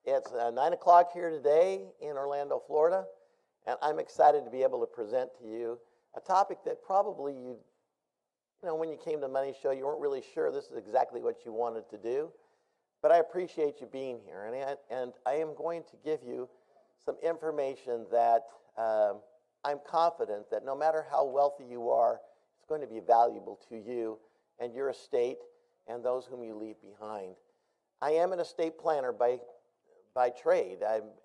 It's 9 o'clock here today in Orlando, Florida, and I'm excited to be able to present to you a topic that probably when you came to Money Show, you weren't really sure this is exactly what you wanted to do, but I appreciate you being here, and I am going to give you some information that I'm confident that no matter how wealthy you are, it's going to be valuable to you and your estate and those whom you leave behind. I am an estate planner by trade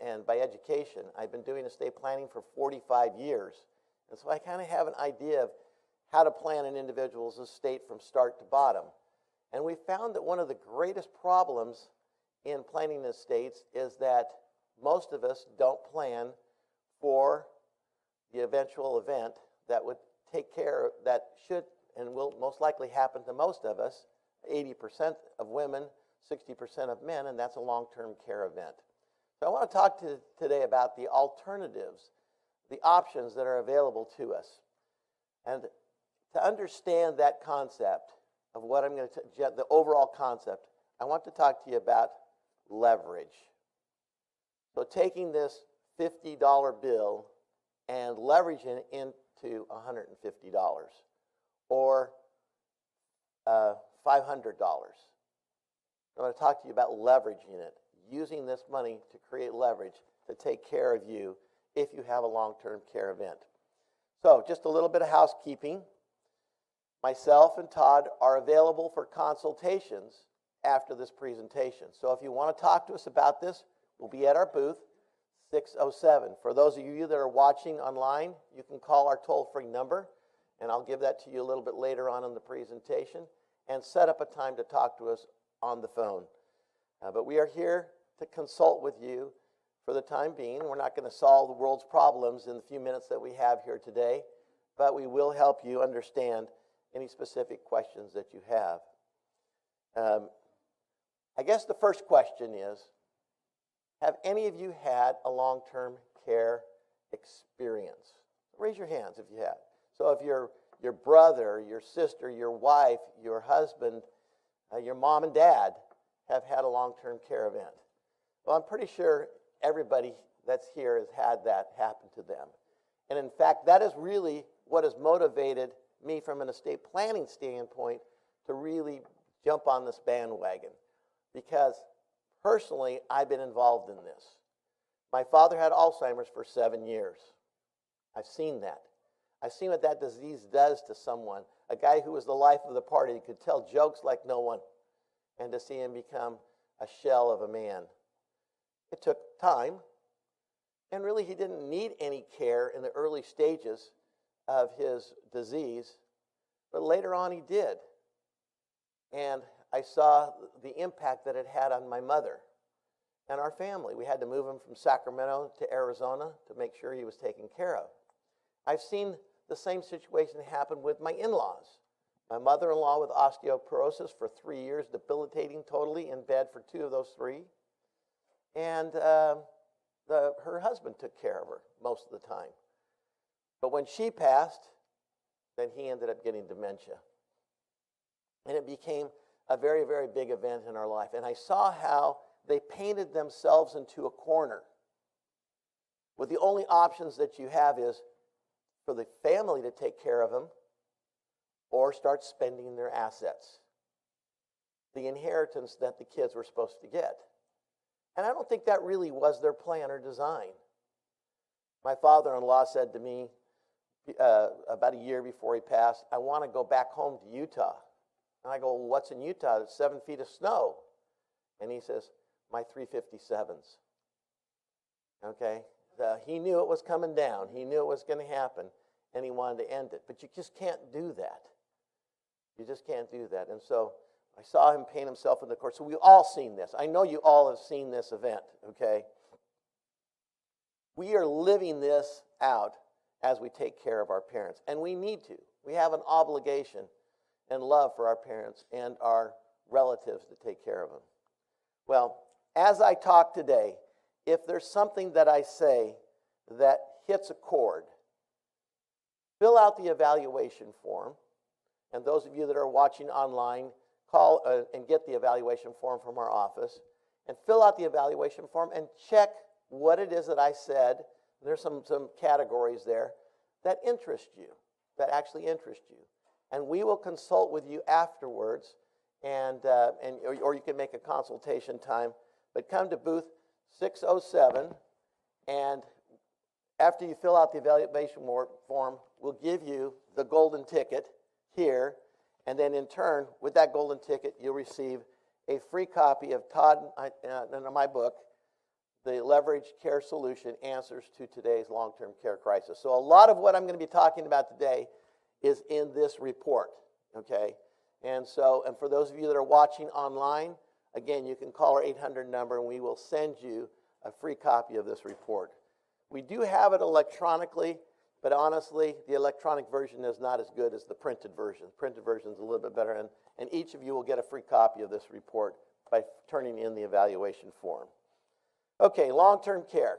and by education. I've been doing estate planning for 45 years. And so I kind of have an idea of how to plan an individual's estate from start to bottom. And we found that one of the greatest problems in planning estates is that most of us don't plan for the eventual event that would take care, that should and will most likely happen to most of us, 80% of women, 60% of men, and that's a long-term care event. So I want to talk today about the alternatives, the options that are available to us. And to understand that concept of what I'm going to, the overall concept, I want to talk to you about leverage. So taking this $50 bill and leveraging it into $150 or $500. I'm going to talk to you about leveraging it, using this money to create leverage to take care of you if you have a long-term care event. So just a little bit of housekeeping. Myself and Todd are available for consultations after this presentation. So if you want to talk to us about this, we'll be at our booth, 607. For those of you that are watching online, you can call our toll-free number, and I'll give that to you a little bit later on in the presentation, and set up a time to talk to us on the phone. But we are here to consult with you for the time being. We're not going to solve the world's problems in the few minutes that we have here today, but we will help you understand any specific questions that you have. I guess the first question is, have any of you had a long-term care experience? Raise your hands if you have. So if your brother, your sister, your wife, your husband, your mom and dad have had a long-term care event. Well, I'm pretty sure everybody that's here has had that happen to them. And in fact, that is really what has motivated me from an estate planning standpoint to really jump on this bandwagon. Because personally, I've been involved in this. My father had Alzheimer's for 7 years. I've seen that. I've seen what that disease does to someone. A guy who was the life of the party, he could tell jokes like no one, and to see him become a shell of a man. It took time, and really he didn't need any care in the early stages of his disease, but later on he did. And I saw the impact that it had on my mother and our family. We had to move him from Sacramento to Arizona to make sure he was taken care of. I've seen the same situation happen with my in-laws. My mother-in-law with osteoporosis for 3 years, debilitating totally, in bed for 2 of those 3. And her husband took care of her most of the time. But when she passed, then he ended up getting dementia. And it became a very, very big event in our life. And I saw how they painted themselves into a corner, with the only options that you have is for the family to take care of them or start spending their assets, the inheritance that the kids were supposed to get. And I don't think that really was their plan or design. My father-in-law said to me about a year before he passed, I want to go back home to Utah. And I go, well, what's in Utah? It's 7 feet of snow. And he says, my 357s. Okay? He knew it was coming down. He knew it was going to happen, and he wanted to end it. But you just can't do that. You just can't do that. And so I saw him paint himself in the corner. So we've all seen this. I know you all have seen this event, okay? We are living this out as we take care of our parents, and we need to. We have an obligation and love for our parents and our relatives to take care of them. Well, as I talk today, if there's something that I say that hits a chord, fill out the evaluation form. And those of you that are watching online, call and get the evaluation form from our office. and fill out the evaluation form and check what it is that I said. There's some categories there that interest you, that actually interest you. And we will consult with you afterwards, or you can make a consultation time. But come to booth 607, and after you fill out the evaluation form, we'll give you the golden ticket here, and then in turn, with that golden ticket, you'll receive a free copy of Todd and my book, The Leveraged Care Solution, Answers to Today's Long-Term Care Crisis. So a lot of what I'm going to be talking about today is in this report, okay? And for those of you that are watching online, again, you can call our 800 number, and we will send you a free copy of this report. We do have it electronically, but honestly, the electronic version is not as good as the printed version. The printed version is a little bit better, and each of you will get a free copy of this report by turning in the evaluation form. Okay, long-term care.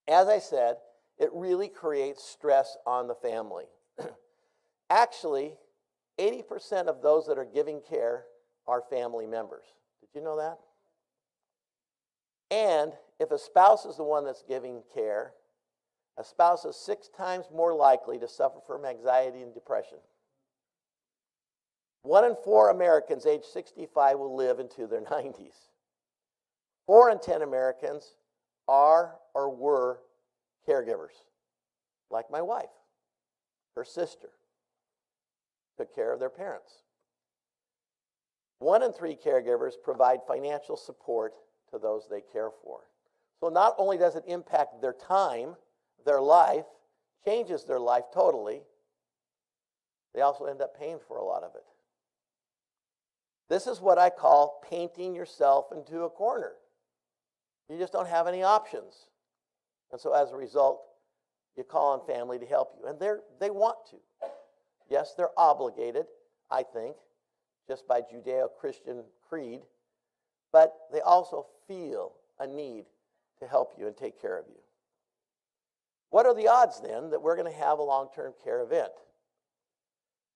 As I said, it really creates stress on the family. Actually, 80% of those that are giving care are family members. Did you know that? And if a spouse is the one that's giving care, a spouse is 6 times more likely to suffer from anxiety and depression. 1 in 4 Americans age 65 will live into their 90s. 4 in 10 Americans are or were caregivers, like my wife. Her sister took care of their parents. 1 in 3 caregivers provide financial support to those they care for. So not only does it impact their time, their life, changes their life totally, they also end up paying for a lot of it. This is what I call painting yourself into a corner. You just don't have any options. And so as a result, you call on family to help you. And they want to. Yes, they're obligated, I think, just by Judeo-Christian creed, but they also feel a need to help you and take care of you. What are the odds then that we're going to have a long-term care event?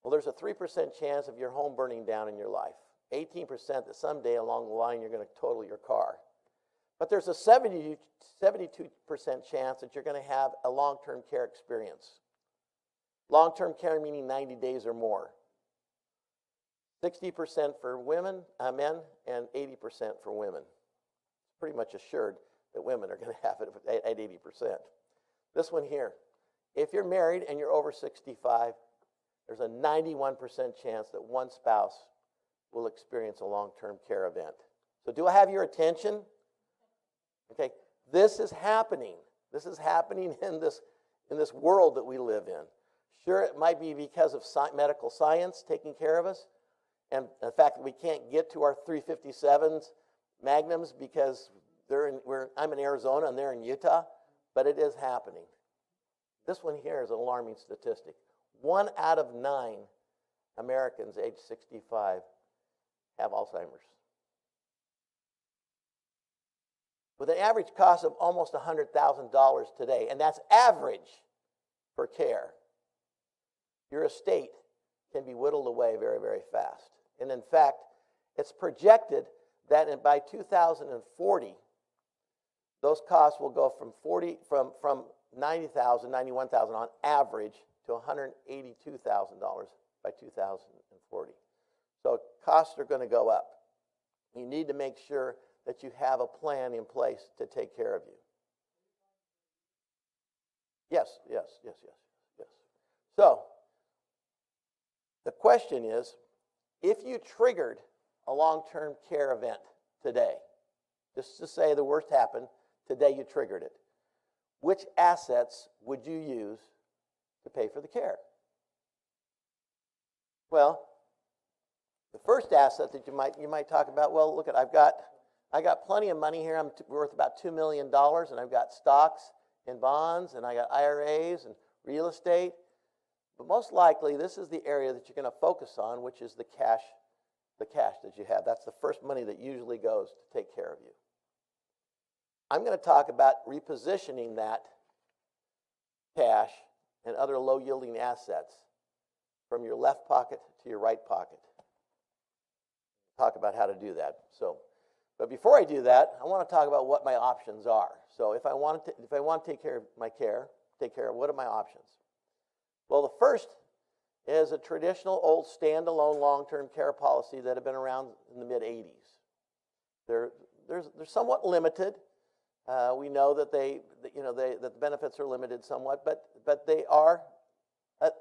Well, there's a 3% chance of your home burning down in your life. 18% that someday along the line you're going to total your car. But there's a 72% chance that you're going to have a long-term care experience. Long-term care meaning 90 days or more. 60% for men, and 80% for women. It's pretty much assured that women are going to have it at 80%. This one here, if you're married and you're over 65, there's a 91% chance that one spouse will experience a long-term care event. So do I have your attention? Okay, this is happening. This is happening in this world that we live in. Sure, it might be because of medical science taking care of us, and the fact that we can't get to our 357s Magnums because I'm in Arizona and they're in Utah, but it is happening. This one here is an alarming statistic. 1 out of 9 Americans age 65 have Alzheimer's. With an average cost of almost $100,000 today, and that's average for care, your estate can be whittled away very, very fast. And in fact, it's projected that by 2040, those costs will go from $90,000, $91,000 on average to $182,000 by 2040. So costs are going to go up. You need to make sure that you have a plan in place to take care of you. Yes. So, the question is, if you triggered a long-term care event today, just to say the worst happened, today you triggered it, which assets would you use to pay for the care? Well, the first asset that you might talk about, well, look, I got plenty of money here. I'm worth about $2 million, and I've got stocks and bonds, and I got IRAs and real estate. But most likely, this is the area that you're going to focus on, which is the cash that you have. That's the first money that usually goes to take care of you. I'm going to talk about repositioning that cash and other low-yielding assets from your left pocket to your right pocket. Talk about how to do that. So, But before I do that, I want to talk about what my options are. So if I want to take care of my care, what are my options? Well, the first is a traditional old standalone long-term care policy that have been around in the mid-'80s. They're somewhat limited. We know that that the benefits are limited somewhat, but they are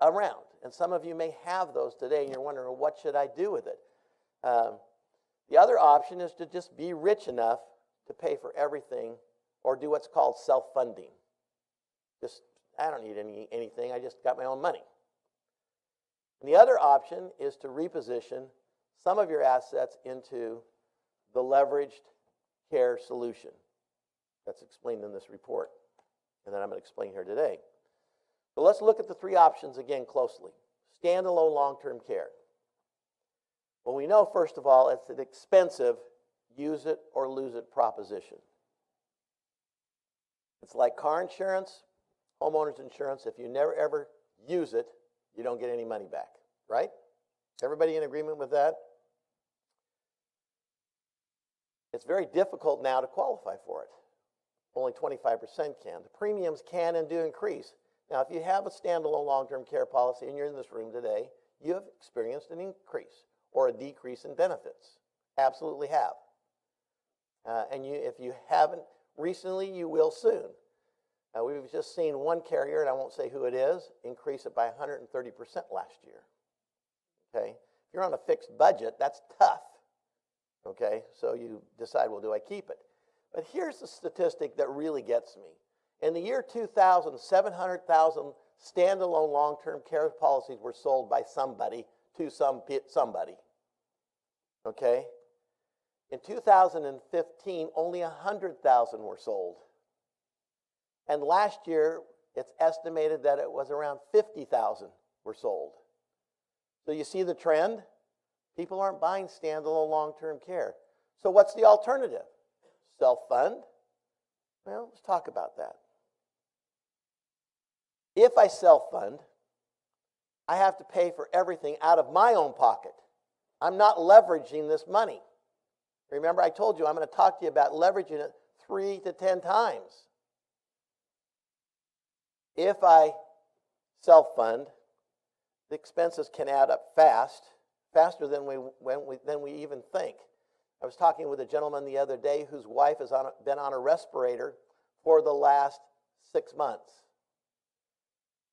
around. And some of you may have those today, and you're wondering, well, what should I do with it? The other option is to just be rich enough to pay for everything, or do what's called self-funding. I don't need anything. I just got my own money. And the other option is to reposition some of your assets into the leveraged care solution. That's explained in this report, and then I'm going to explain here today. So let's look at the three options again closely. Standalone long-term care. Well, we know, first of all, it's an expensive use it or lose it proposition. It's like car insurance, homeowners insurance. If you never ever use it, you don't get any money back, right? Everybody in agreement with that? It's very difficult now to qualify for it. Only 25% can. The premiums can and do increase. Now, if you have a standalone long-term care policy and you're in this room today, you have experienced an increase or a decrease in benefits. Absolutely have. And if you haven't recently, you will soon. We've just seen one carrier, and I won't say who it is, increase it by 130% last year. Okay? If you're on a fixed budget, that's tough. Okay? So you decide, well, do I keep it? But here's the statistic that really gets me. In the year 2000, 700,000 standalone long-term care policies were sold by somebody to somebody. Okay? In 2015, only 100,000 were sold. And last year, it's estimated that it was around 50,000 were sold. So you see the trend? People aren't buying standalone long-term care. So what's the alternative? Self-fund? Well, let's talk about that. If I self-fund, I have to pay for everything out of my own pocket. I'm not leveraging this money. Remember, I told you I'm going to talk to you about leveraging it 3 to 10 times. If I self-fund, the expenses can add up faster than we even think. I was talking with a gentleman the other day whose wife has been on a respirator for the last 6 months.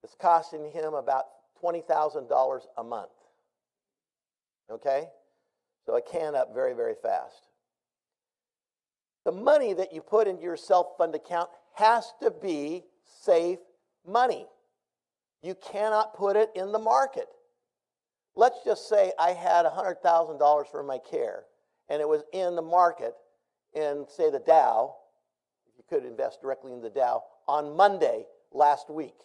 It's costing him about $20,000 a month. Okay? So it can up very, very fast. The money that you put into your self-fund account has to be safe money. You cannot put it in the market. Let's just say I had $100,000 for my care, and it was in the market in, say, the Dow. If you could invest directly in the Dow on Monday last week.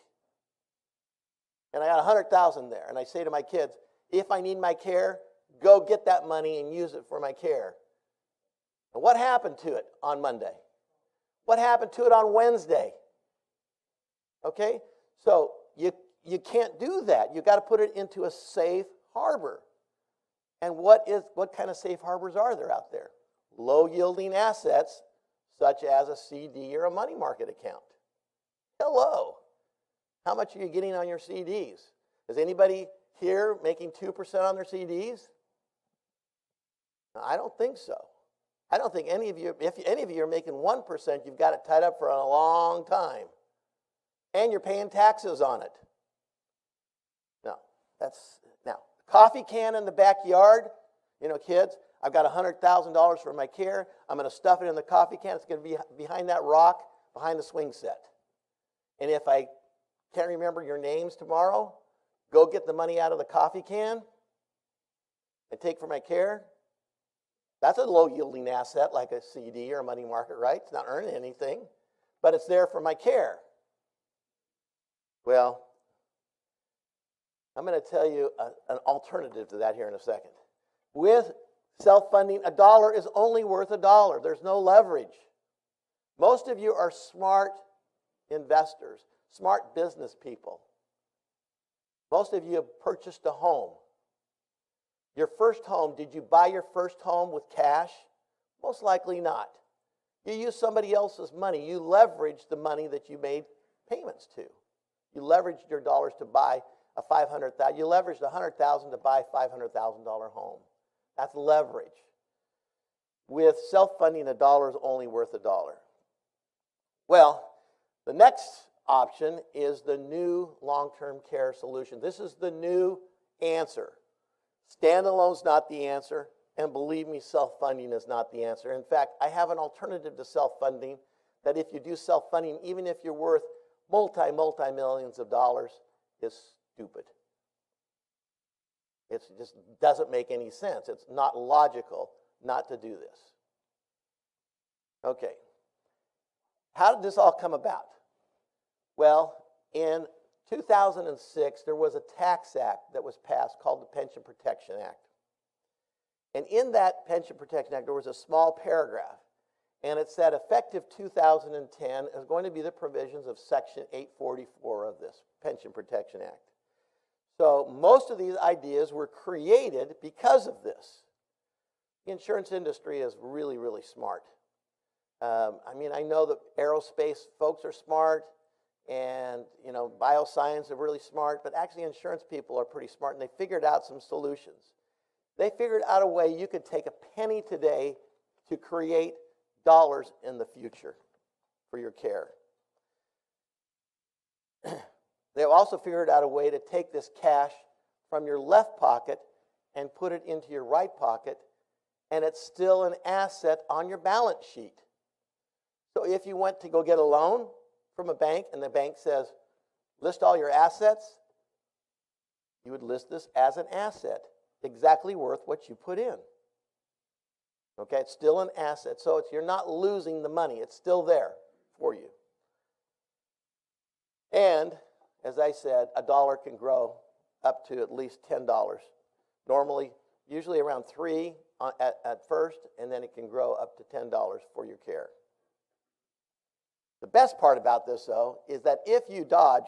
And I got $100,000 there, and I say to my kids, if I need my care, go get that money and use it for my care. And what happened to it on Monday? What happened to it on Wednesday? Okay? So you can't do that. You've got to put it into a safe harbor. And what kind of safe harbors are there out there? Low-yielding assets, such as a CD or a money market account. Hello. How much are you getting on your CDs? Is anybody here making 2% on their CDs? I don't think so. I don't think any of you, if any of you are making 1%, you've got it tied up for a long time. And you're paying taxes on it. Now, coffee can in the backyard, kids, I've got $100,000 for my care. I'm going to stuff it in the coffee can. It's going to be behind that rock, behind the swing set. And if I can't remember your names tomorrow, go get the money out of the coffee can and take for my care. That's a low-yielding asset like a CD or a money market, right? It's not earning anything, but it's there for my care. Well, I'm going to tell you an alternative to that here in a second. With self-funding, $1 is only worth $1. There's no leverage. Most of you are smart investors, smart business people. Most of you have purchased a home. Your first home, did you buy your first home with cash? Most likely not. You use somebody else's money. You leverage the money that you made payments to. You leveraged your dollars to buy a $500,000. You leveraged $100,000 to buy a $500,000 home. That's leverage. With self-funding, a dollar is only worth a dollar. Well, the next option is the new long-term care solution. This is the new answer. Standalone's not the answer, and believe me, self-funding is not the answer. In fact, I have an alternative to self-funding that if you do self-funding, even if you're worth multi-millions of dollars, is stupid. It just doesn't make any sense. It's not logical not to do this. Okay. How did this all come about? Well, in 2006, there was a tax act that was passed called the Pension Protection Act. And in that Pension Protection Act, there was a small paragraph. And it said, effective 2010 is going to be the provisions of Section 844 of this Pension Protection Act. So most of these ideas were created because of this. The insurance industry is really, really smart. I know that aerospace folks are smart, and bioscience are really smart, but actually insurance people are pretty smart, and they figured out some solutions. They figured out a way you could take a penny today to create dollars in the future for your care. They've also figured out a way to take this cash from your left pocket and put it into your right pocket, and it's still an asset on your balance sheet. So if you went to go get a loan from a bank and the bank says, list all your assets, you would list this as an asset, exactly worth what you put in. Okay, it's still an asset. So you're not losing the money. It's still there for you. And, as I said, a dollar can grow up to at least $10. Normally, usually around $3 at first, and then it can grow up to $10 for your care. The best part about this, though, is that if you dodge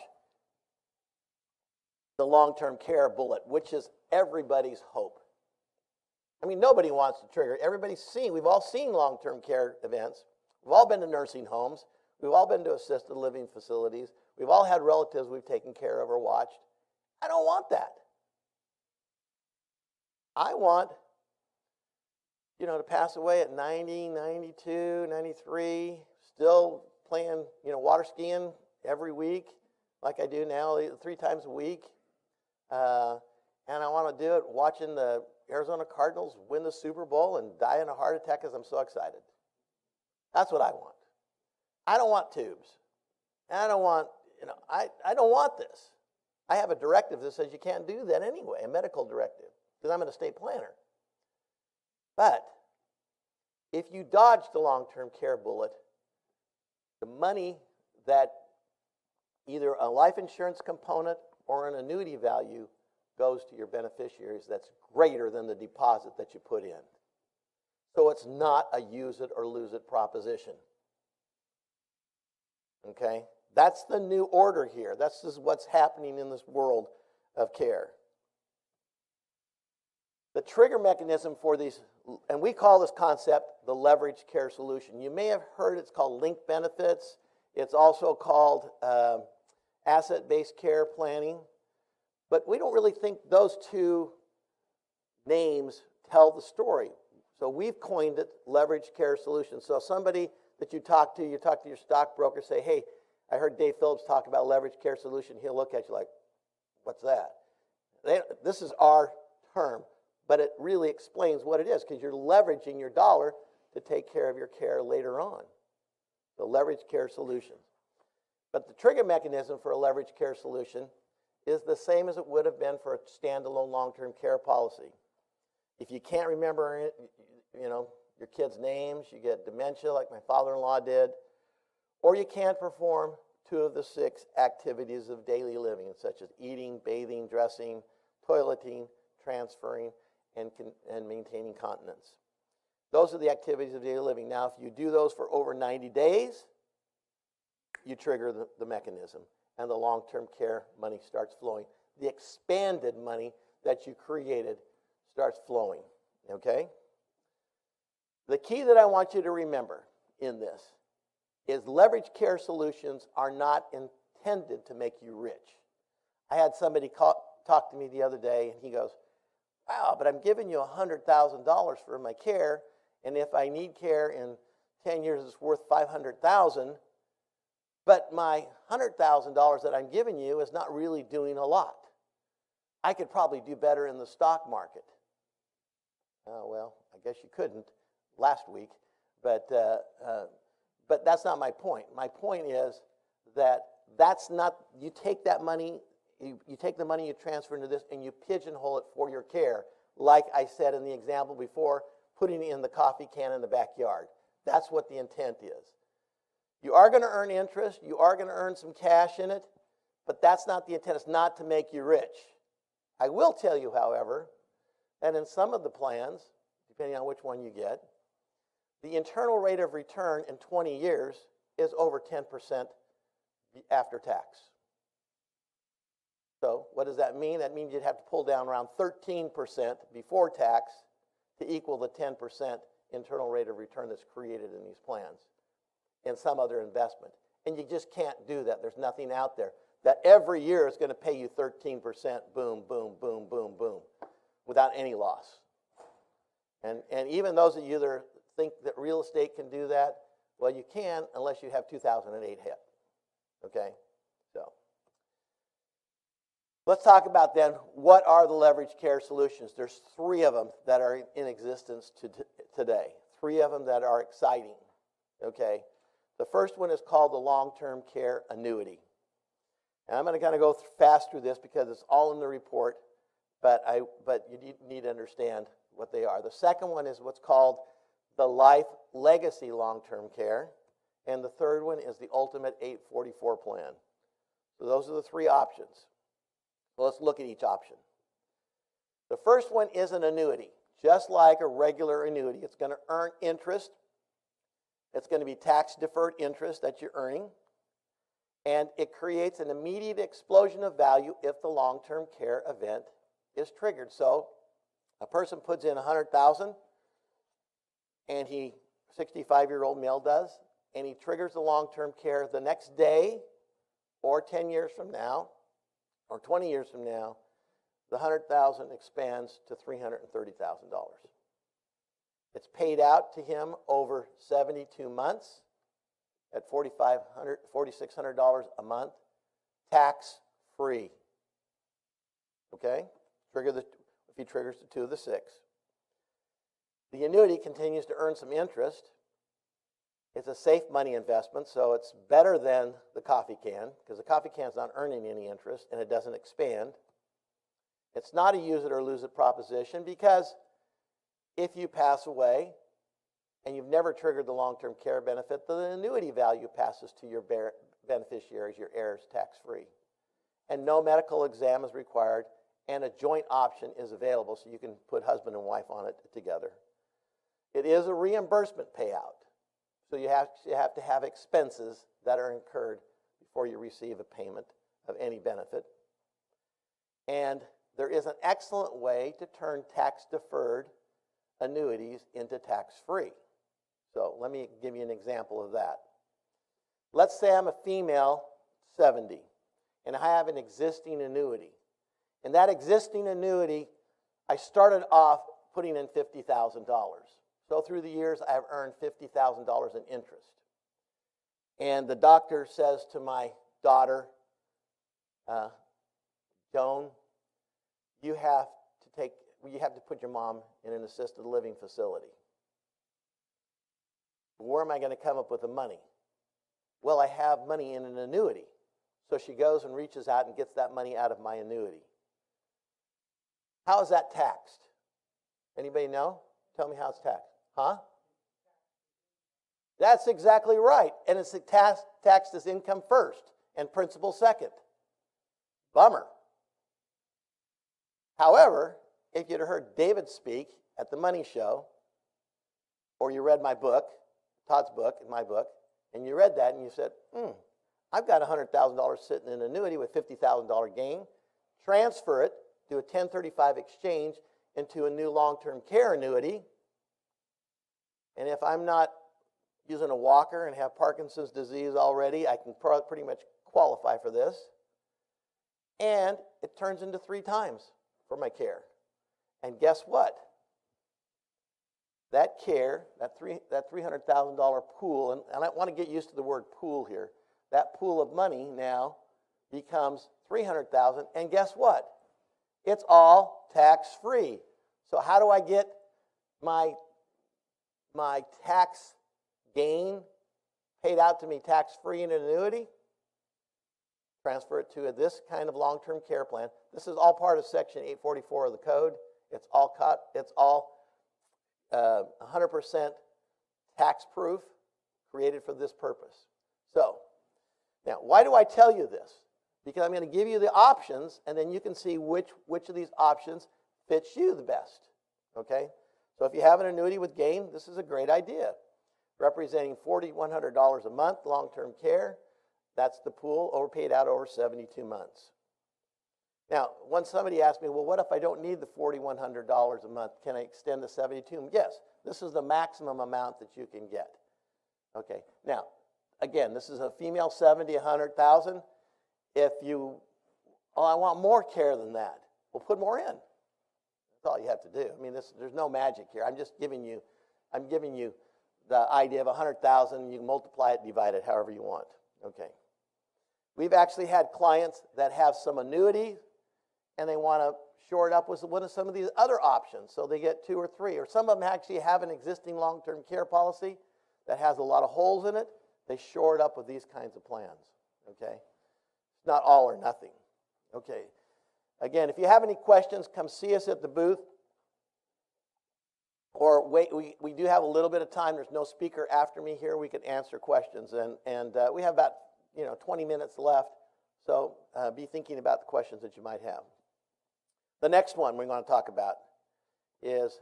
the long-term care bullet, which is everybody's hope. Nobody wants to trigger. We've all seen long-term care events. We've all been to nursing homes. We've all been to assisted living facilities. We've all had relatives we've taken care of or watched. I don't want that. I want, to pass away at 90, 92, 93, still playing, water skiing every week like I do now, 3 times a week. And I want to do it watching the Arizona Cardinals win the Super Bowl and die in a heart attack because I'm so excited. That's what I want. I don't want tubes. I don't want, I don't want this. I have a directive that says you can't do that anyway, a medical directive, because I'm an estate planner. But if you dodge the long-term care bullet, the money that either a life insurance component or an annuity value goes to your beneficiaries that's greater than the deposit that you put in. So it's not a use it or lose it proposition. Okay? That's the new order here. That's just what's happening in this world of care. The trigger mechanism for these, and we call this concept the leverage care solution. You may have heard it's called linked benefits. It's also called asset-based care planning. But we don't really think those two names tell the story. So we've coined it leverage care solution. So somebody that you talk to your stockbroker, say, hey, I heard Dave Phillips talk about leverage care solution. He'll look at you like, what's that? This is our term, but it really explains what it is because you're leveraging your dollar to take care of your care later on. So leverage care solutions. But the trigger mechanism for a leverage care solution is the same as it would have been for a standalone long-term care policy. If you can't remember, your kids' names, you get dementia like my father-in-law did, or you can't perform 2 of the 6 activities of daily living, such as eating, bathing, dressing, toileting, transferring, and maintaining continence. Those are the activities of daily living. Now, if you do those for over 90 days, you trigger the mechanism, and the long-term care money starts flowing. The expanded money that you created starts flowing, okay? The key that I want you to remember in this is leveraged care solutions are not intended to make you rich. I had somebody talk to me the other day, and he goes, wow, but I'm giving you $100,000 for my care, and if I need care in 10 years, it's worth $500,000, but my $100,000 that I'm giving you is not really doing a lot. I could probably do better in the stock market. Oh, well, I guess you couldn't last week, but that's not my point. My point is that that's not, you take that money, you take the money you transfer into this and you pigeonhole it for your care, like I said in the example before, putting it in the coffee can in the backyard. That's what the intent is. You are going to earn interest, you are going to earn some cash in it, but that's not the intent. It's not to make you rich. I will tell you, however, that in some of the plans, depending on which one you get, the internal rate of return in 20 years is over 10% after tax. So what does that mean? That means you'd have to pull down around 13% before tax to equal the 10% internal rate of return that's created in these plans in some other investment. And you just can't do that. There's nothing out there that every year is going to pay you 13%, boom, boom, boom, boom, boom, without any loss. And even those of you that think that real estate can do that, well, you can unless you have 2008 hit. Okay? So let's talk about then what are the leveraged care solutions. There's 3 of them that are in existence today. 3 of them that are exciting. Okay? The first one is called the long-term care annuity. And I'm going to kind of go fast through this because it's all in the report, but you need to understand what they are. The second one is what's called the life legacy long-term care, and the third one is the ultimate 844 plan. So those are the 3 options. So let's look at each option. The first one is an annuity. Just like a regular annuity, it's going to earn interest. It's going to be tax-deferred interest that you're earning. And it creates an immediate explosion of value if the long-term care event is triggered. So a person puts in $100,000, and 65-year-old male does, and he triggers the long-term care the next day, or 10 years from now, or 20 years from now, the $100,000 expands to $330,000. It's paid out to him over 72 months at $4,600 a month, tax-free. Okay? If he triggers the 2 of the 6. The annuity continues to earn some interest. It's a safe money investment, so it's better than the coffee can, because the coffee can is not earning any interest, and it doesn't expand. It's not a use it or lose it proposition, because if you pass away and you've never triggered the long-term care benefit, the annuity value passes to your beneficiaries, your heirs, tax-free. And no medical exam is required, and a joint option is available, so you can put husband and wife on it together. It is a reimbursement payout, so you have to have expenses that are incurred before you receive a payment of any benefit. And there is an excellent way to turn tax-deferred annuities into tax-free. So let me give you an example of that. Let's say I'm a female, 70, and I have an existing annuity. In that existing annuity, I started off putting in $50,000. So through the years, I have earned $50,000 in interest. And the doctor says to my daughter, Joan, you have to put your mom in an assisted living facility. Where am I going to come up with the money? Well, I have money in an annuity. So she goes and reaches out and gets that money out of my annuity. How is that taxed? Anybody know? Tell me how it's taxed. Huh? That's exactly right. And it's taxed as income first and principal second. Bummer. However, if you'd heard David speak at the Money Show, or you read my book, Todd's book, and my book, and you read that and you said, I've got $100,000 sitting in an annuity with $50,000 gain, transfer it, do a 1035 exchange into a new long-term care annuity, And if I'm not using a walker and have Parkinson's disease already, I can pretty much qualify for this. And it turns into 3 times for my care. And guess what? That care, that $300,000 pool, and I want to get used to the word pool here. That pool of money now becomes $300,000, and guess what? It's all tax-free. So how do I get my tax gain paid out to me tax-free in an annuity? Transfer it to this kind of long-term care plan. This is all part of Section 844 of the code. It's all 100% tax-proof, created for this purpose. So, now, why do I tell you this? Because I'm going to give you the options, and then you can see which of these options fits you the best. Okay? So if you have an annuity with gain, this is a great idea. Representing $4,100 a month, long-term care. That's the pool, paid out over 72 months. Now, when somebody asks me, well, what if I don't need the $4,100 a month? Can I extend the 72? Yes, this is the maximum amount that you can get. Okay, now, again, this is a female 70, 100,000. If you, I want more care than that, we'll put more in. That's all you have to do. I mean, there's no magic here. I'm giving you the idea of 100,000. You can multiply it, divide it however you want. Okay. We've actually had clients that have some annuity, and they want to shore it up with one of some of these other options. So they get 2 or 3. Or some of them actually have an existing long-term care policy that has a lot of holes in it. They shore it up with these kinds of plans. Okay? It's not all or nothing. Okay. Again, if you have any questions, come see us at the booth. Or wait, we do have a little bit of time. There's no speaker after me here. We can answer questions. And we have about 20 minutes left. So be thinking about the questions that you might have. The next one we're going to talk about is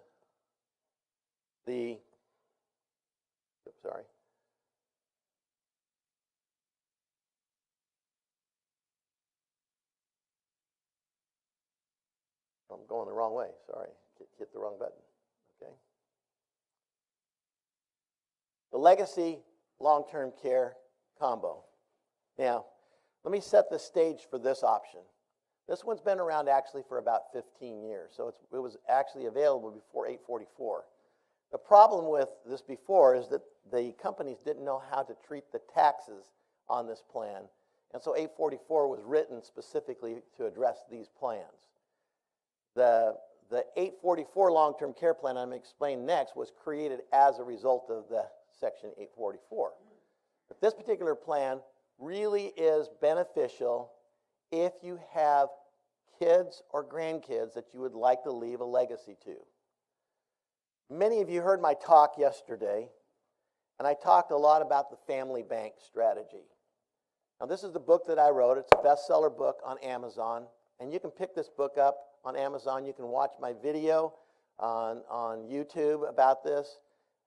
I'm going the wrong way. Sorry, hit the wrong button. Okay. The legacy long-term care combo. Now, let me set the stage for this option. This one's been around actually for about 15 years, so it was actually available before 844. The problem with this before is that the companies didn't know how to treat the taxes on this plan, and so 844 was written specifically to address these plans. The 844 long-term care plan I'm going to explain next was created as a result of the Section 844. But this particular plan really is beneficial if you have kids or grandkids that you would like to leave a legacy to. Many of you heard my talk yesterday, and I talked a lot about the family bank strategy. Now, this is the book that I wrote. It's a bestseller book on Amazon, and you can pick this book up on Amazon. You can watch my video on YouTube about this.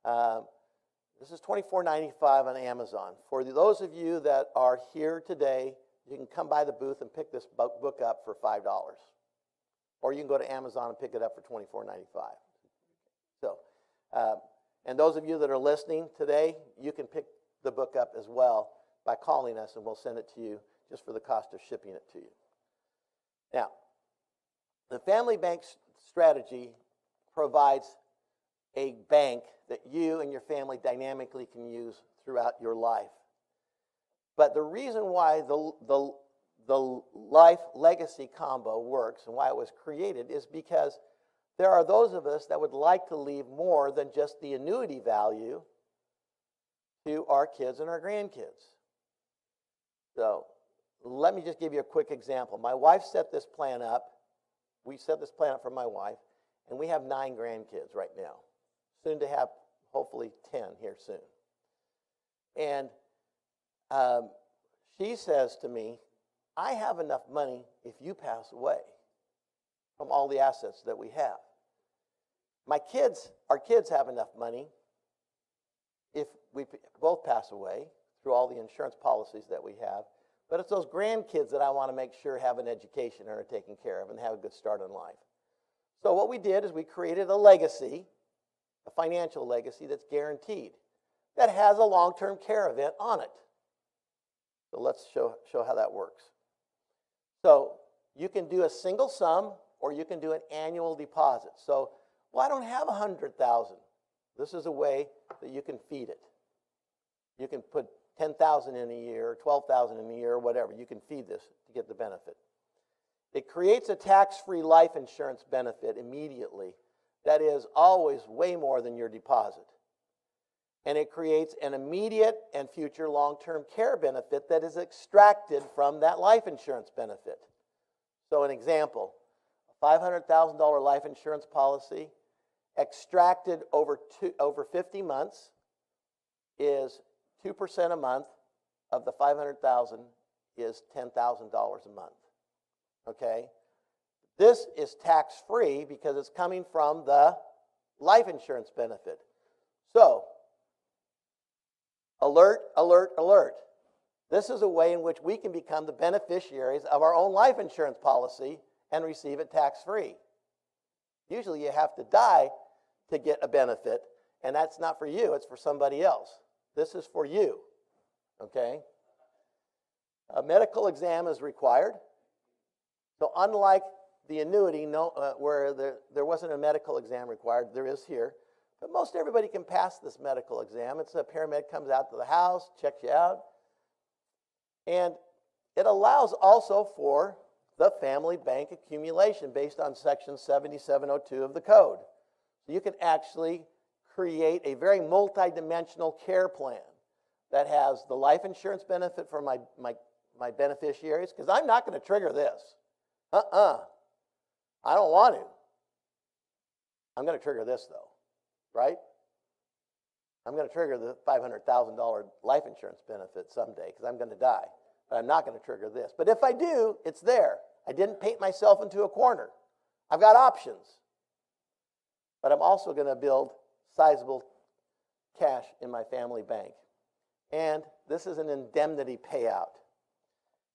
This is $24.95 on Amazon. For those of you that are here today, you can come by the booth and pick this book up for $5. Or you can go to Amazon and pick it up for $24.95. So, and those of you that are listening today, you can pick the book up as well by calling us, and we'll send it to you just for the cost of shipping it to you. Now, the family bank strategy provides a bank that you and your family dynamically can use throughout your life. But the reason why the life legacy combo works and why it was created is because there are those of us that would like to leave more than just the annuity value to our kids and our grandkids. So let me just give you a quick example. My wife set this plan up. We set this plan up for my wife, and we have 9 grandkids right now. Soon to have, hopefully, 10 here soon. And she says to me, I have enough money if you pass away from all the assets that we have. Our kids have enough money if we both pass away through all the insurance policies that we have. But it's those grandkids that I want to make sure have an education and are taken care of and have a good start in life. So what we did is we created a legacy a financial legacy that's guaranteed, that has a long-term care event on it. So let's show how that works. So you can do a single sum, or you can do an annual deposit. So, well, I don't have $100,000. This is a way that you can feed it. You can put $10,000 in a year, $12,000 in a year, whatever. You can feed this to get the benefit. It creates a tax-free life insurance benefit immediately that is always way more than your deposit. And it creates an immediate and future long-term care benefit that is extracted from that life insurance benefit. So an example, a $500,000 life insurance policy extracted over 50 months is 2% a month of the $500,000 is $10,000 a month. Okay? This is tax-free because it's coming from the life insurance benefit. So, alert, alert, alert. This is a way in which we can become the beneficiaries of our own life insurance policy and receive it tax-free. Usually you have to die to get a benefit, and that's not for you, it's for somebody else. This is for you, okay? A medical exam is required. So unlike the annuity, where there wasn't a medical exam required, there is here. But most everybody can pass this medical exam. It's a paramedic comes out to the house, checks you out. And it allows also for the family bank accumulation based on section 7702 of the code. So you can actually create a very multidimensional care plan that has the life insurance benefit for my beneficiaries, because I'm not going to trigger this. I don't want to. I'm going to trigger this, though, right? I'm going to trigger the $500,000 life insurance benefit someday because I'm going to die. But I'm not going to trigger this. But if I do, it's there. I didn't paint myself into a corner. I've got options. But I'm also going to build sizable cash in my family bank. And this is an indemnity payout.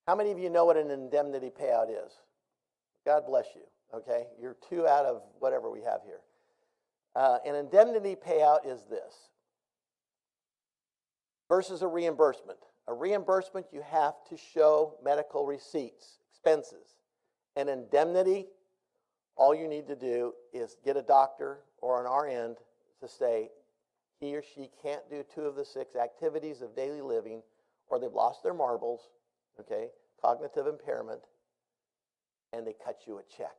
How many of you know what an indemnity payout is? God bless you, okay? You're 2 out of whatever we have here. An indemnity payout is this versus a reimbursement. A reimbursement, you have to show medical receipts, expenses. An indemnity, all you need to do is get a doctor or an RN to say he or she can't do 2 of the 6 activities of daily living, or they've lost their marbles, okay, cognitive impairment, and they cut you a check.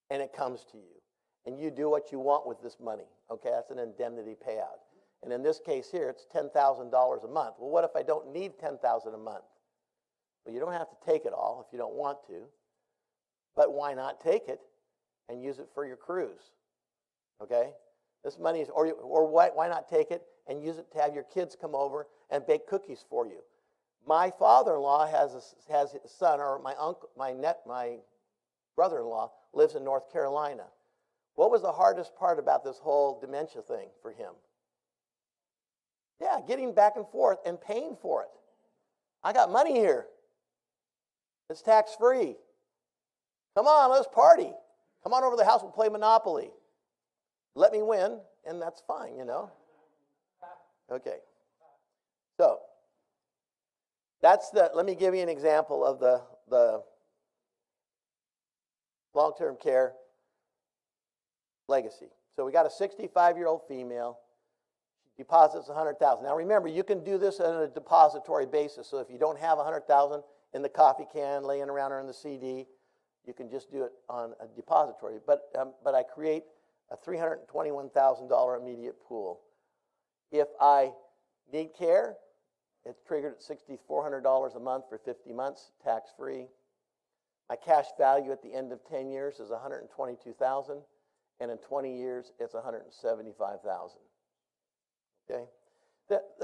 And it comes to you. And you do what you want with this money, okay? That's an indemnity payout. And in this case here, it's $10,000 a month. Well, what if I don't need $10,000 a month? Well, you don't have to take it all if you don't want to. But why not take it and use it for your cruise? Okay? This money is, or why not take it and use it to have your kids come over and bake cookies for you? My father-in-law has a son, or my brother-in-law lives in North Carolina. What was the hardest part about this whole dementia thing for him? Yeah, getting back and forth and paying for it. I got money here. It's tax-free. Come on, let's party. Come on over to the house, we'll play Monopoly. Let me win, and that's fine, you know. Okay. So, let me give you an example of the long-term care legacy. So we got a 65-year-old female. She deposits $100,000. Now remember, you can do this on a depository basis. So if you don't have $100,000 in the coffee can laying around or in the CD, you can just do it on a depository. But I create a $321,000 immediate pool. If I need care, it's triggered at $6,400 a month for 50 months, tax-free. My cash value at the end of 10 years is $122,000, and in 20 years, it's $175,000. Okay?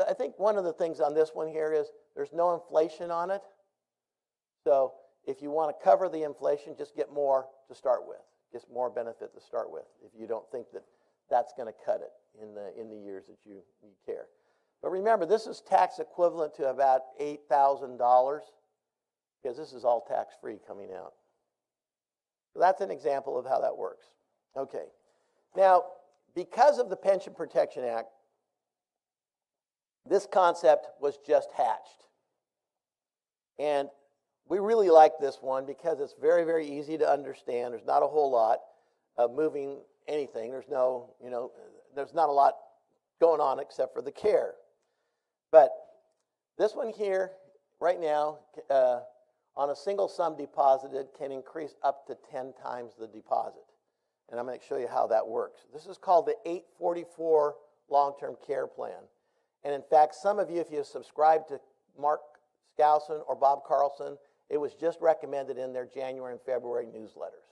I think one of the things on this one here is there's no inflation on it. So if you want to cover the inflation, just get more to start with. Just more benefit to start with if you don't think that that's going to cut it in the years that you need care. But remember, this is tax equivalent to about $8,000 because this is all tax-free coming out. So that's an example of how that works. Okay. Now, because of the Pension Protection Act, this concept was just hatched. And we really like this one because it's very, very easy to understand. There's not a whole lot of moving anything. There's not a lot going on except for the care. But this one here, right now, on a single sum deposited, can increase up to 10 times the deposit. And I'm going to show you how that works. This is called the 844 long-term care plan. And in fact, some of you, if you subscribe to Mark Skousen or Bob Carlson, it was just recommended in their January and February newsletters.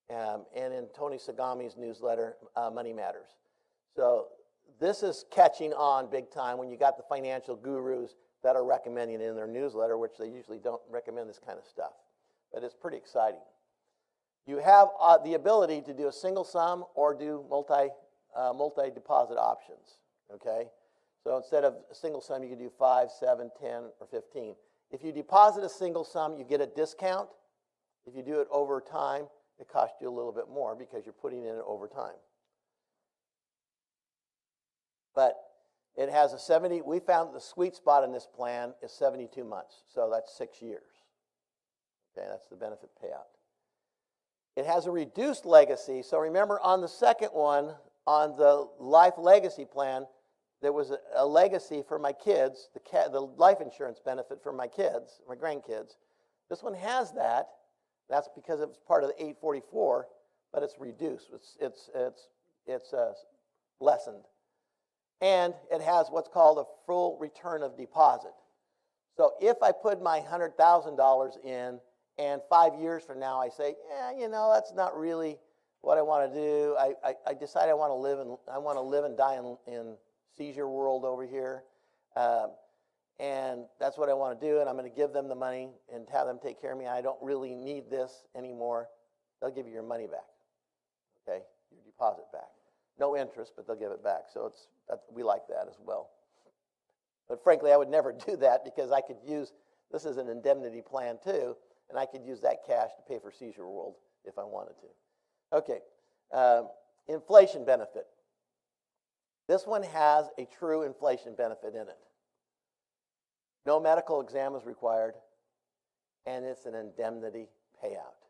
And in Tony Sagami's newsletter, Money Matters. So this is catching on big time when you got the financial gurus that are recommending it in their newsletter, which they usually don't recommend this kind of stuff. But it's pretty exciting. You have the ability to do a single sum or do multi-deposit options, okay? So instead of a single sum, you can do 5, 7, 10, or 15. If you deposit a single sum, you get a discount. If you do it over time, it costs you a little bit more because you're putting in it over time. But it has a 70, we found the sweet spot in this plan is 72 months. So that's 6 years. Okay, that's the benefit payout. It has a reduced legacy. So remember on the second one, on the life legacy plan, there was a legacy for my kids, the life insurance benefit for my kids, my grandkids. This one has that. That's because it's part of the 844, but it's reduced. It's lessened. And it has what's called a full return of deposit. So if I put my $100,000 in, and 5 years from now I say, yeah, that's not really what I want to do. I decide I want to live and die in seizure world over here, and that's what I want to do. And I'm going to give them the money and have them take care of me. I don't really need this anymore. They'll give you your money back, okay, your deposit back. No interest, but they'll give it back. So we like that as well. But frankly, I would never do that because I could use, this is an indemnity plan too, and I could use that cash to pay for Seizure World if I wanted to. Okay, inflation benefit. This one has a true inflation benefit in it. No medical exam is required, and it's an indemnity payout.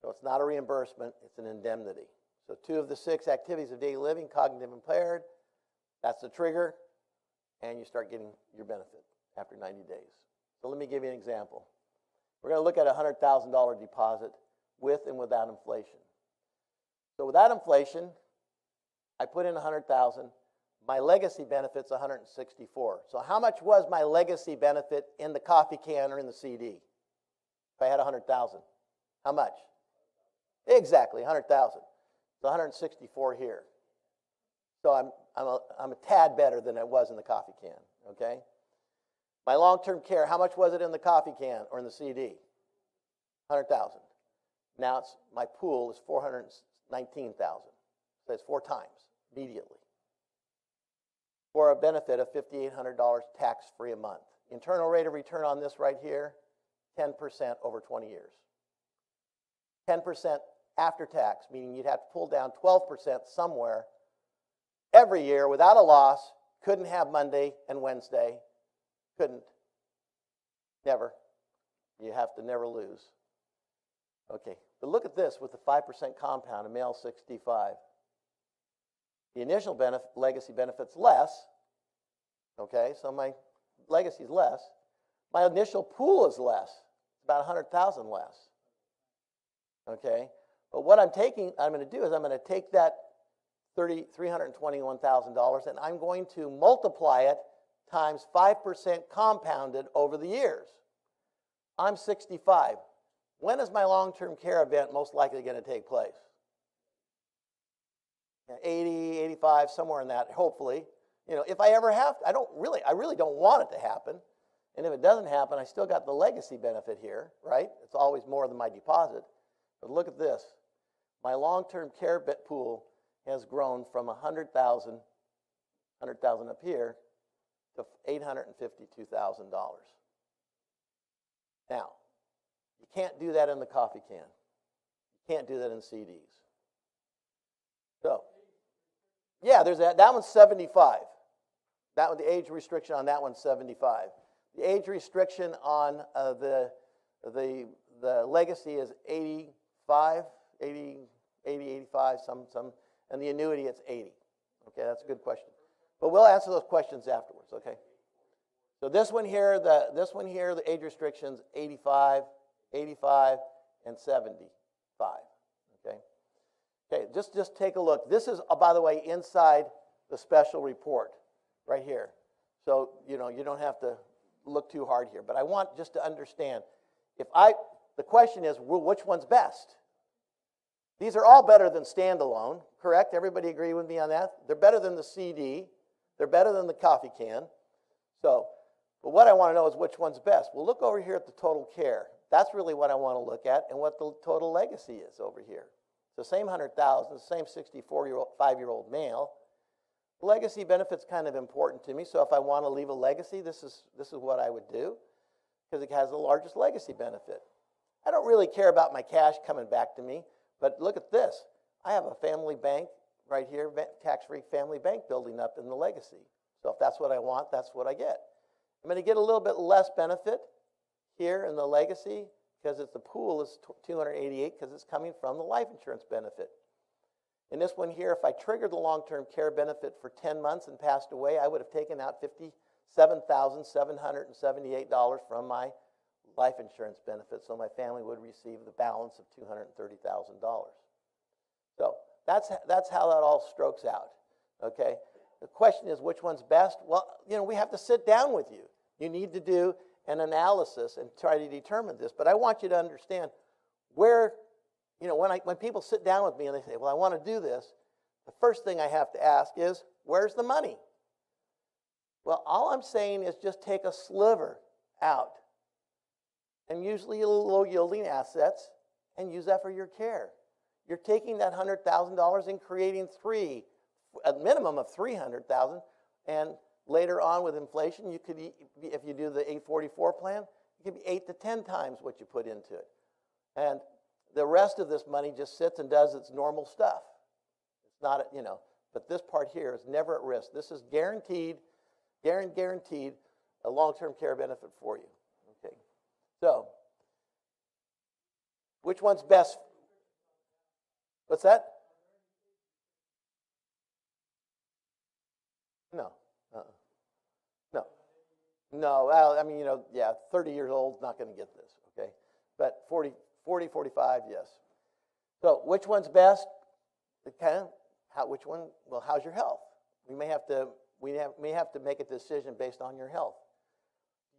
So it's not a reimbursement, it's an indemnity. So 2 of the 6 activities of daily living, cognitive impaired, that's the trigger, and you start getting your benefit after 90 days. So let me give you an example. We're going to look at a $100,000 deposit with and without inflation. So without inflation, I put in $100,000. My legacy benefit's $164. So how much was my legacy benefit in the coffee can or in the CD? If I had $100,000, how much? Exactly, $100,000. So 164 here. So I'm a tad better than I was in the coffee can, okay? My long-term care, how much was it in the coffee can or in the CD? 100,000. Now my pool is 419,000. So it's 4 times immediately. For a benefit of $5,800 tax-free a month. Internal rate of return on this right here, 10% over 20 years. 10% after tax, meaning you'd have to pull down 12% somewhere every year without a loss. Couldn't have Monday and Wednesday. Couldn't. Never. You have to never lose. Okay, but look at this with the 5% compound, a male 65. The initial legacy benefit's less. Okay, so my legacy is less. My initial pool is less. It's about 100,000 less. Okay, but what I'm going to do is I'm going to take that $321,000 and I'm going to multiply it times 5% compounded over the years. I'm 65. When is my long-term care event most likely going to take place? 80, 85, somewhere in that, hopefully. If I ever have to, I really don't want it to happen. And if it doesn't happen, I still got the legacy benefit here, right? It's always more than my deposit. But look at this. My long-term care pool has grown from 100,000 up here to $852,000. Now, you can't do that in the coffee can. You can't do that in CDs. So, Yeah, there's that one's 75. That one, the age restriction on that one's 75. The age restriction on the legacy is 85, 80, 85, some, and the annuity it's 80. Okay, that's a good question. But we'll answer those questions afterwards, okay? So this one here, the age restriction's 85, 85, and 75. Okay? Okay, just take a look. This is, by the way, inside the special report right here. So, you don't have to look too hard here. But I want just to understand, the question is, well, which one's best? These are all better than standalone, correct? Everybody agree with me on that? They're better than the CD. They're better than the coffee can. So, but what I want to know is which one's best. Well, look over here at the total care. That's really what I want to look at, and what the total legacy is over here. It's the same 100,000, the same 5-year-old male. Legacy benefit's kind of important to me, so if I want to leave a legacy, this is what I would do, because it has the largest legacy benefit. I don't really care about my cash coming back to me, but look at this. I have a family bank right here, tax-free family bank building up in the legacy. So if that's what I want, that's what I get. I'm going to get a little bit less benefit here in the legacy because the pool is 288 because it's coming from the life insurance benefit. In this one here, if I triggered the long-term care benefit for 10 months and passed away, I would have taken out $57,778 from my life insurance benefit, so my family would receive the balance of $230,000. So that's how that all strokes out, okay? The question is, which one's best? Well, we have to sit down with you. You need to do an analysis and try to determine this. But I want you to understand where, when people sit down with me and they say, well, I want to do this, the first thing I have to ask is, where's the money? Well, all I'm saying is just take a sliver out, and usually low-yielding assets, and use that for your care. You're taking that $100,000 and creating a minimum of $300,000, and later on with inflation, you could, if you do the 844 plan, it could be 8 to 10 times what you put into it. And the rest of this money just sits and does its normal stuff. It's not, but this part here is never at risk. This is guaranteed a long-term care benefit for you. Okay. So, which one's best? What's that? No. No. Well, 30 years old is not going to get this, okay? But 40, 45, yes. So which one's best? Which one? Well, how's your health? We may have to make a decision based on your health.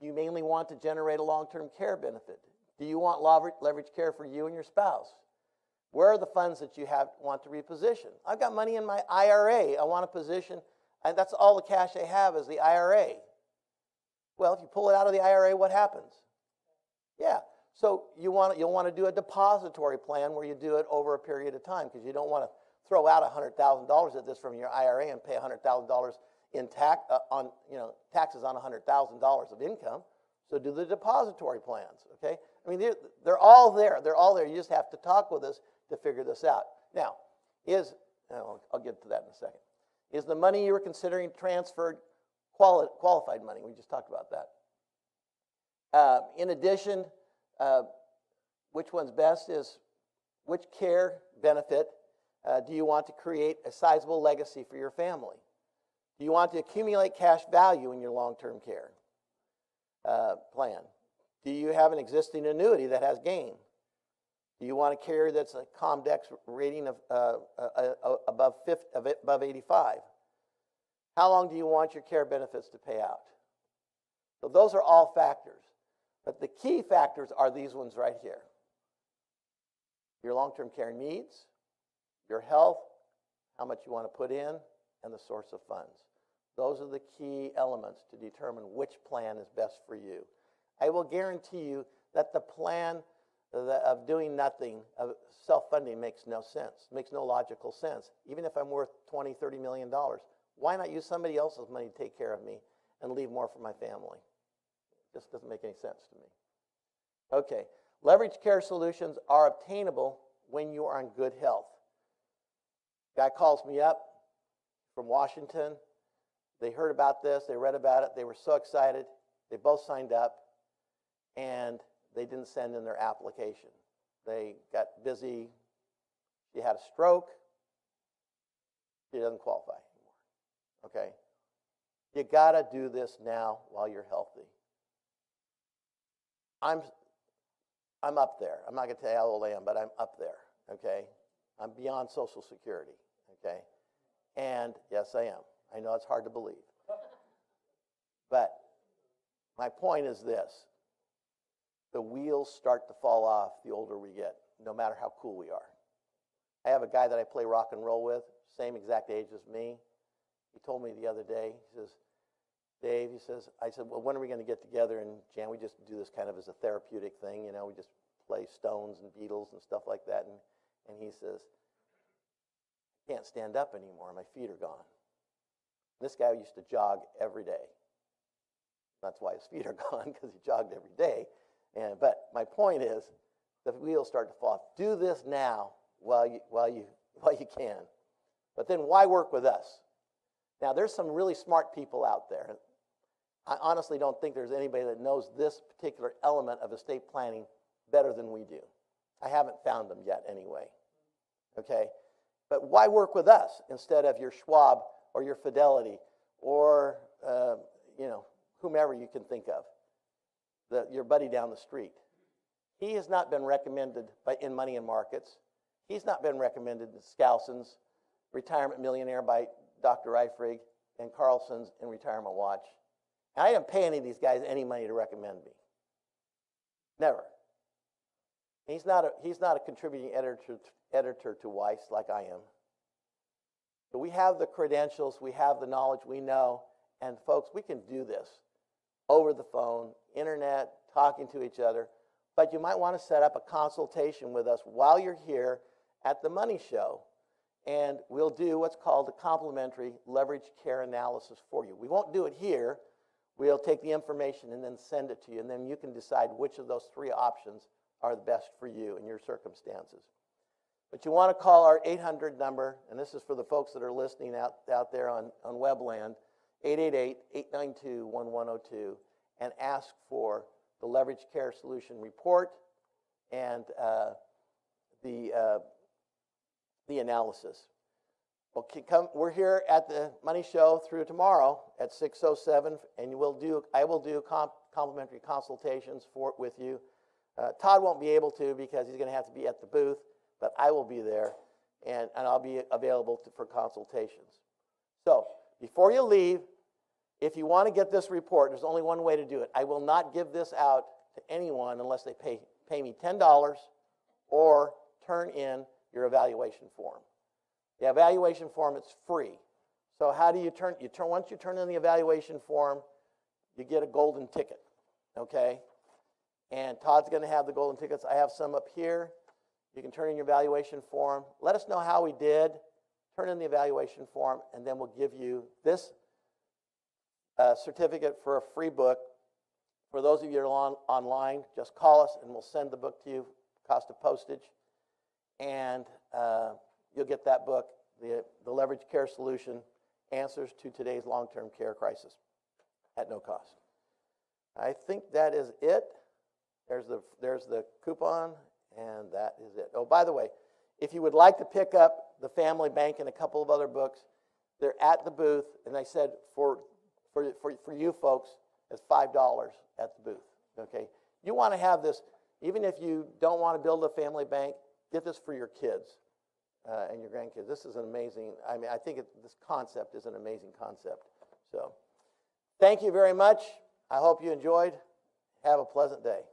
Do you mainly want to generate a long-term care benefit? Do you want leverage care for you and your spouse? Where are the funds that you want to reposition? I've got money in my IRA. I want to position, and that's all the cash I have is the IRA. Well, if you pull it out of the IRA, what happens? Yeah. So you'll want to do a depository plan where you do it over a period of time, because you don't want to throw out $100,000 at this from your IRA and pay $100,000 in taxes on $100,000 of income. So do the depository plans. Okay. They're all there. They're all there. You just have to talk with us to figure this out. Now, I'll get to that in a second. Is the money you were considering transferred qualified money? We just talked about that. In addition, which one's best is which care benefit do you want to create a sizable legacy for your family? Do you want to accumulate cash value in your long-term care plan? Do you have an existing annuity that has gain? Do you want a carrier that's a Comdex rating of above 85? How long do you want your care benefits to pay out? So those are all factors. But the key factors are these ones right here. Your long-term care needs, your health, how much you want to put in, and the source of funds. Those are the key elements to determine which plan is best for you. I will guarantee you that the plan of doing nothing, of self-funding, makes no sense, makes no logical sense. Even if I'm worth $20, $30 million, why not use somebody else's money to take care of me and leave more for my family? It just doesn't make any sense to me. Okay, leverage care solutions are obtainable when you are in good health. Guy calls me up, from Washington. They heard about this. They read about it. They were so excited. They both signed up, and they didn't send in their application. They got busy. She had a stroke. She doesn't qualify anymore. Okay? You got to do this now while you're healthy. I'm up there. I'm not going to tell you how old I am, but I'm up there. Okay? I'm beyond Social Security. Okay? And yes, I am. I know it's hard to believe. But my point is this. The wheels start to fall off the older we get, no matter how cool we are. I have a guy that I play rock and roll with, same exact age as me. He told me the other day, he says, Dave, I said, well, when are we going to get together? And Jan, we just do this kind of as a therapeutic thing, we just play Stones and Beatles and stuff like that. And he says, I can't stand up anymore. My feet are gone. This guy used to jog every day. That's why his feet are gone, because he jogged every day. But my point is, the wheels start to fall off. Do this now while you can. But then why work with us? Now, there's some really smart people out there. I honestly don't think there's anybody that knows this particular element of estate planning better than we do. I haven't found them yet anyway. Okay? But why work with us instead of your Schwab or your Fidelity or, whomever you can think of, your buddy down the street? He has not been recommended in Money and Markets. He's not been recommended in Skousen's Retirement Millionaire by Dr. Eifrig and Carlson's in Retirement Watch. And I didn't pay any of these guys any money to recommend me. Never. He's not a contributing editor to Weiss like I am. But we have the credentials, we have the knowledge, we know, and folks, we can do this over the phone, internet, talking to each other. But you might want to set up a consultation with us while you're here at the Money Show, and we'll do what's called a complimentary leverage care analysis for you. We won't do it here. We'll take the information and then send it to you, and then you can decide which of those three options are the best for you and your circumstances. But you want to call our 800 number, and this is for the folks that are listening out there on Webland, 888-892-1102, and ask for the Leverage Care Solution Report and the analysis. Okay, we're here at the Money Show through tomorrow at 6:07, and I will do complimentary consultations with you. Todd won't be able to because he's going to have to be at the booth, but I will be there, and I'll be available for consultations. So before you leave, if you want to get this report, there's only one way to do it. I will not give this out to anyone unless they pay me $10 or turn in your evaluation form. The evaluation form, it's free. So how do you turn? Once you turn in the evaluation form, you get a golden ticket, okay? And Todd's going to have the golden tickets. I have some up here. You can turn in your evaluation form. Let us know how we did. Turn in the evaluation form, and then we'll give you this certificate for a free book. For those of you that are online, just call us, and we'll send the book to you, cost of postage. And you'll get that book, The Leverage Care Solution, Answers to Today's Long-Term Care Crisis, at no cost. I think that is it. There's the coupon, and that is it. Oh, by the way, if you would like to pick up The Family Bank and a couple of other books, they're at the booth, and I said for you folks, it's $5 at the booth, okay? You want to have this, even if you don't want to build a family bank, get this for your kids and your grandkids. This is an amazing, I think this concept is an amazing concept. So, thank you very much. I hope you enjoyed. Have a pleasant day.